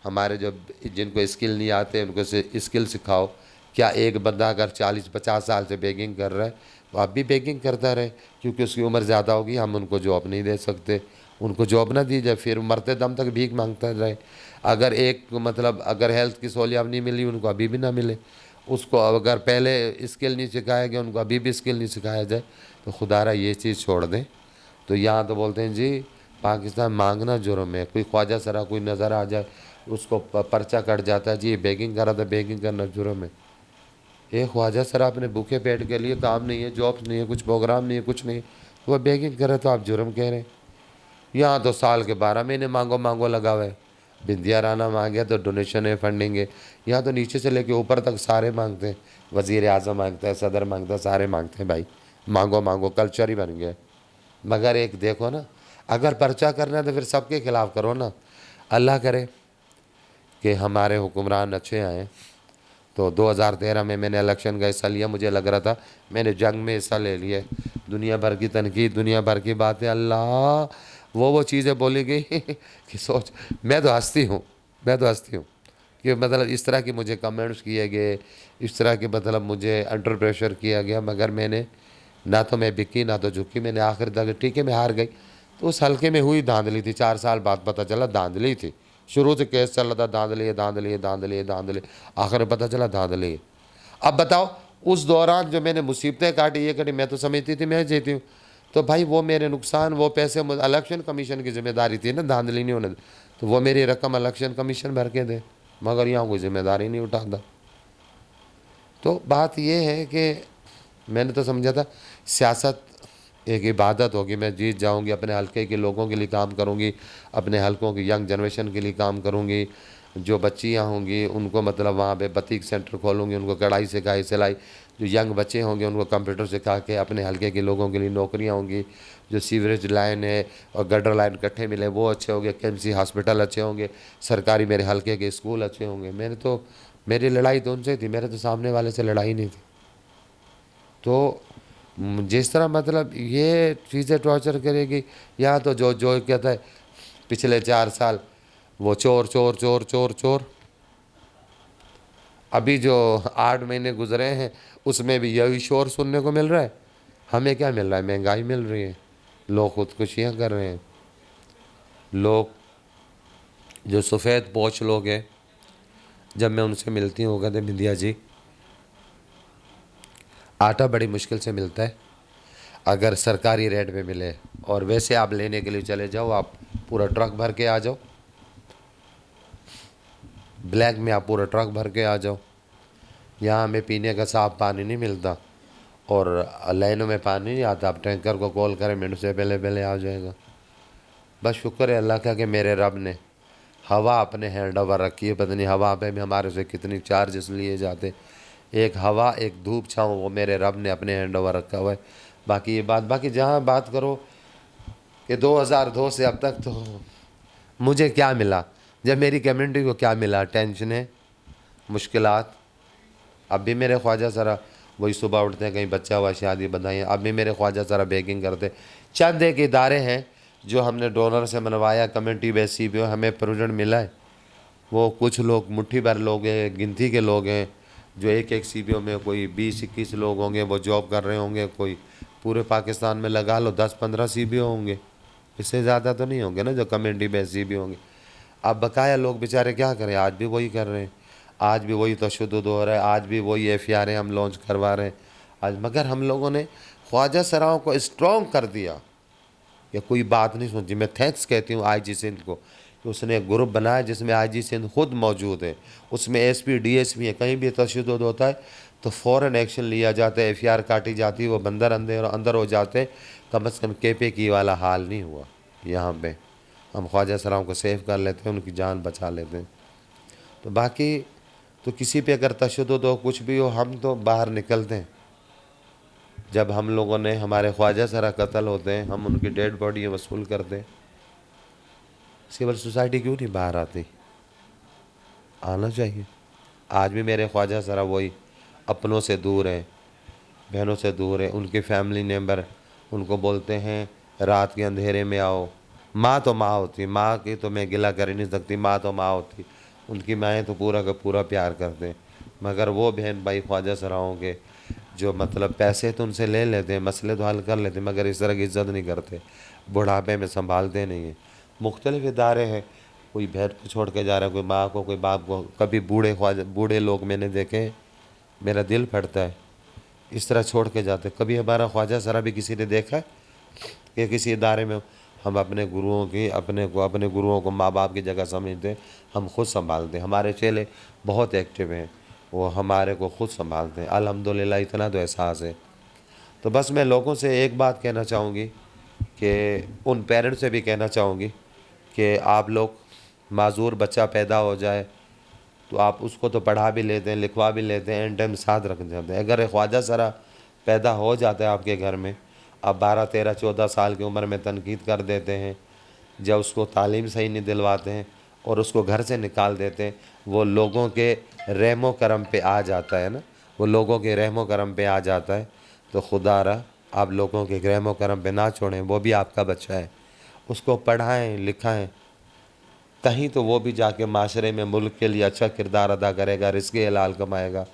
हमारे जो जिनको स्किल नहीं आते उनको स्किल सिखाओ। क्या एक बंदा अगर 40-50 साल से बेगिंग कर रहा है, वो अब भी बेगिंग करता रहे, क्योंकि उसकी उम्र ज़्यादा होगी, हम उनको जॉब नहीं दे सकते। उनको जॉब ना दी जाए, फिर मरते दम तक भीख मांगता रहे। अगर अगर हेल्थ की सहूलियत नहीं मिली, उनको अभी भी ना मिले। उसको अगर पहले स्किल नहीं सिखाया गया, उनको अभी भी स्किल नहीं सिखाया जाए, तो खुदारा ये चीज़ छोड़ दें। तो यहाँ तो बोलते हैं जी पाकिस्तान मांगना जुर्म है। कोई ख्वाजा सरा कोई नज़र आ जाए, उसको पर्चा कट जाता है, जी ये बेगिंग कर रहा था, बेगिंग करना जुर्म है। एक ख्वाजा सरा अपने भूखे पेट के लिए, काम नहीं है, जॉब्स नहीं है, कुछ प्रोग्राम नहीं है, कुछ नहीं, तो वह बेगिंग कर रहे तो आप जुर्म कह रहे हैं। यहाँ तो साल के 12 महीने मांगो लगा हुआ है। बिंदिया राना मांगे तो डोनेशन है, फंडिंग है। यहाँ तो नीचे से लेके ऊपर तक सारे मांगते हैं। वज़ीर आज़म मांगता है, सदर मांगता है, सारे मांगते हैं भाई। मांगो कल्चर ही बन गया। मगर एक देखो ना, अगर पर्चा करना है तो फिर सबके खिलाफ करो ना। अल्लाह करे कि हमारे हुक्मरान अच्छे आए। तो 2013 में मैंने इलेक्शन का हिस्सा लिया। मुझे लग रहा था मैंने जंग में हिस्सा ले लिया। दुनिया भर की तनकीद, दुनिया भर की बातें, अल्लाह वो चीज़ें बोली गई कि सोच, मैं तो हंसती हूँ कि मतलब इस तरह के मुझे कमेंट्स किए गए, इस तरह के मतलब मुझे अंडर प्रेशर किया गया। मगर मैंने ना तो मैं बिकी ना तो झुकी। मैंने आखिर तक ठीक है मैं हार गई। तो उस हल्के में हुई धांधली थी। 4 साल बाद पता चला धांधली थी। शुरू से केस चल रहा था धांधली, आखिर में पता चला धांधली है। अब बताओ, उस दौरान जो मैंने मुसीबतें काटी, ये काटी, मैं तो समझती थी मैं जीती हूँ। तो भाई वो मेरे नुकसान, वो पैसे इलेक्शन कमीशन की जिम्मेदारी थी ना, धांधली नहीं होने। तो वो मेरी रकम इलेक्शन कमीशन भर के दे, मगर यहाँ कोई जिम्मेदारी नहीं उठाता। तो बात ये है कि मैंने तो समझा था सियासत एक इबादत होगी, मैं जीत जाऊंगी, अपने हलके के लोगों के लिए काम करूंगी, अपने हलकों की यंग जनरेशन के लिए काम करूंगी। जो बच्चियां होंगी उनको मतलब वहाँ पे बतीक सेंटर खोलूंगी, उनको कढ़ाई सिखाई, सिलाई। जो यंग बच्चे होंगे उनको कंप्यूटर सिखा के अपने हलके के लोगों के लिए नौकरियाँ होंगी। जो सीवरेज लाइन है और गटर लाइन इकट्ठे मिले वो अच्छे होंगे, KMC हॉस्पिटल अच्छे होंगे, सरकारी मेरे हलके के स्कूल अच्छे होंगे। मेरी लड़ाई तो उनसे थी, मेरे तो सामने वाले से लड़ाई नहीं थी। तो जिस तरह मतलब ये चीज़ें टॉर्चर करेगी, या तो जो कहता है पिछले 4 साल वो चोर। अभी जो 8 महीने गुजरे हैं उसमें भी यही शोर सुनने को मिल रहा है। हमें क्या मिल रहा है? महंगाई मिल रही है, लोग खुदकुशियाँ कर रहे हैं। लोग जो सफ़ेद पोश लोग हैं, जब मैं उनसे मिलती हूँ वो कहते बिंदिया जी आटा बड़ी मुश्किल से मिलता है, अगर सरकारी रेट पे मिले, और वैसे आप लेने के लिए चले जाओ, आप पूरा ट्रक भर के आ जाओ, ब्लैक में आप पूरा ट्रक भर के आ जाओ। यहाँ हमें पीने का साफ पानी नहीं मिलता और लाइनों में पानी नहीं आता। आप टैंकर को कॉल करें, मिनट से पहले आ जाएगा। बस शुक्र है अल्लाह का कि मेरे रब ने हवा अपने हैंड ओवर रखी है। पता नहीं हवा पे भी हमारे से कितनी चार्जेस लिए जाते। एक हवा, एक धूप छाँव, वो मेरे रब ने अपने हैंड ओवर रखा हुआ है। बाकी जहाँ बात करो कि 2002 से अब तक, तो मुझे क्या मिला? जब मेरी कम्युनिटी को क्या मिला? टेंशनें, मुश्किलात, अब भी मेरे ख्वाजा सरा वही सुबह उठते हैं, कहीं बच्चा हुआ, शादी बधाई, अब भी मेरे ख्वाजा सरा बेकिंग करते। चंद एक इदारे हैं जो हमने डोनर से मनवाया, कमेटी बेसी पे हमें प्रोजेक्ट मिला है। वो कुछ लोग मुट्ठी भर लोग हैं, गिनती के लोग हैं, जो एक एक CBO में कोई 20-21 लोग होंगे, वो जॉब कर रहे होंगे। कोई पूरे पाकिस्तान में लगा लो 10-15 CBO होंगे, इससे ज़्यादा तो नहीं होंगे ना जो कमेटी बेस CBO होंगे। अब बकाया लोग बेचारे क्या करें, आज भी वही कर रहे हैं, आज भी वही तशद्दुद हो रहा है, आज भी वही FIR हम लॉन्च करवा रहे हैं आज। मगर हम लोगों ने ख्वाजा सराओं को स्ट्रॉन्ग कर दिया, या कोई बात नहीं सुनती। मैं थैंक्स कहती हूँ IG सिंध को कि उसने एक ग्रुप बनाया जिसमें IG सिंध खुद मौजूद है, उसमें SP DSP है। कहीं भी तशद्दुद होता है तो फ़ौरन एक्शन लिया जाता है, FIR काटी जाती है, वो बंदर अंदर हो जाते हैं। कम से कम KPK वाला हाल नहीं हुआ यहाँ पे। हम ख्वाजा सराओं को सेव कर लेते हैं, उनकी जान बचा लेते हैं। तो बाकी तो किसी पे अगर तशद्दुद हो, कुछ भी हो, हम तो बाहर निकलते हैं। जब हम लोगों ने हमारे ख्वाजा सरा कत्ल होते हैं, हम उनकी डेड बॉडी वसूल करते हैं। सिविल सोसाइटी क्यों नहीं बाहर आती? आना चाहिए। आज भी मेरे ख्वाजा सरा वही अपनों से दूर हैं, बहनों से दूर हैं। उनके फैमिली मेम्बर उनको बोलते हैं रात के अंधेरे में आओ। माँ तो माँ होती, माँ की तो मैं गिला कर ही नहीं सकती, माँ तो माँ होती। उनकी माएँ तो पूरा का पूरा प्यार करते हैं। मगर वो बहन भाई ख्वाजा सराओं के जो मतलब पैसे तो उनसे ले लेते हैं, मसले तो हल कर लेते हैं, मगर इस तरह की इज़्ज़त नहीं करते, बुढ़ापे में संभालते नहीं हैं। मुख्तलिफ़ इदारे हैं, कोई बहन को छोड़ के जा रहा है, कोई माँ को, कोई बाप को। कभी बूढ़े लोग मैंने देखे हैं, मेरा दिल फटता है, इस तरह छोड़ के जाते। कभी हमारा ख्वाजा सरा भी किसी ने देखा है कि किसी इदारे में हम अपने गुरुओं को माँ बाप की जगह समझते हैं, हम खुद संभालते हैं। हमारे चेले बहुत एक्टिव हैं, वो हमारे को खुद संभालते हैं, अल्हम्दुलिल्लाह। इतना तो एहसास है। तो बस मैं लोगों से एक बात कहना चाहूँगी कि उन पेरेंट्स से भी कहना चाहूँगी कि आप लोग माजूर बच्चा पैदा हो जाए तो आप उसको तो पढ़ा भी लेते हैं, लिखवा भी लेते हैं, एंड टाइम साथ रख जाते हैं। अगर एक ख्वाजा सरा पैदा हो जाता है आपके घर में, आप 12, 13, 14 साल की उम्र में तनकीद कर देते हैं, जब उसको तालीम सही नहीं दिलवाते हैं और उसको घर से निकाल देते हैं, वो लोगों के रहमो करम पे आ जाता है ना, वो लोगों के रहमो करम पे आ जाता है। तो खुदारा आप लोगों के रहमो करम पे ना छोड़ें, वो भी आपका बच्चा है, उसको पढ़ाएं लिखाएं, कहीं तो वो भी जाके माशरे में मुल्क के लिए अच्छा किरदार अदा करेगा, रिज़्क़ हलाल कमाएगा।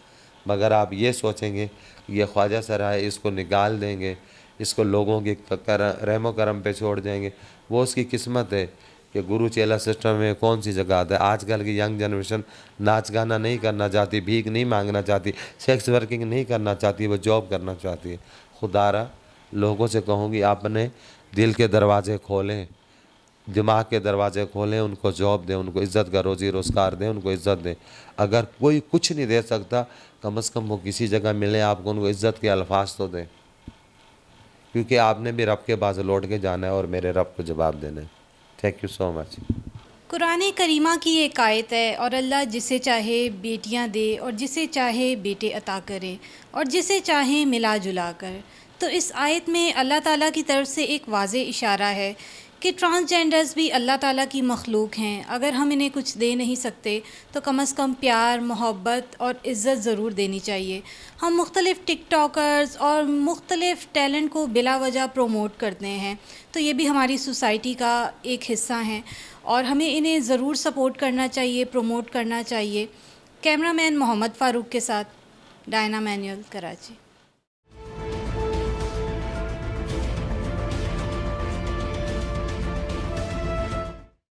मगर आप ये सोचेंगे ये ख्वाजा सरा है, इसको निकाल देंगे, इसको लोगों की रहमो करम पे छोड़ देंगे, वो उसकी किस्मत है कि गुरु चेला सिस्टम में कौन सी जगह आता है। आजकल की यंग जनरेशन नाच गाना नहीं करना चाहती, भीख नहीं मांगना चाहती, सेक्स वर्किंग नहीं करना चाहती, वो जॉब करना चाहती है। खुदारा लोगों से कहूँगी अपने दिल के दरवाज़े खोलें, दिमाग के दरवाज़े खोलें, उनको जॉब दें, उनको इज़्ज़त का रोज़ी रोज़गार दें, उनको इज़्ज़त दें। अगर कोई कुछ नहीं दे सकता, कम से कम वो किसी जगह मिले आपको, उनको इज़्ज़त के अल्फाज तो दें, क्योंकि आपने भी रब के पास लौट के जाना है और मेरे रब को जवाब देना है। Thank you so much. Quran करीमा की एक आयत है, और अल्लाह जिसे चाहे बेटियां दे और जिसे चाहे बेटे अता करे और जिसे चाहे मिला जुला कर। तो इस आयत में अल्लाह ताला की तरफ से एक वाज़े इशारा है कि ट्रांसजेंडर्स भी अल्लाह ताला की मखलूक हैं। अगर हम इन्हें कुछ दे नहीं सकते तो कम से कम प्यार, मोहब्बत और इज़्ज़त ज़रूर देनी चाहिए। हम मुख्तलिफ़ टिकटॉकर्स और मुख्तलिफ़ टैलेंट को बिला वजह प्रोमोट करते हैं, तो ये भी हमारी सोसाइटी का एक हिस्सा हैं और हमें इन्हें ज़रूर सपोर्ट करना चाहिए, प्रोमोट करना चाहिए। कैमरामैन मोहम्मद फ़ारूक के साथ डायना मैनुअल, कराची।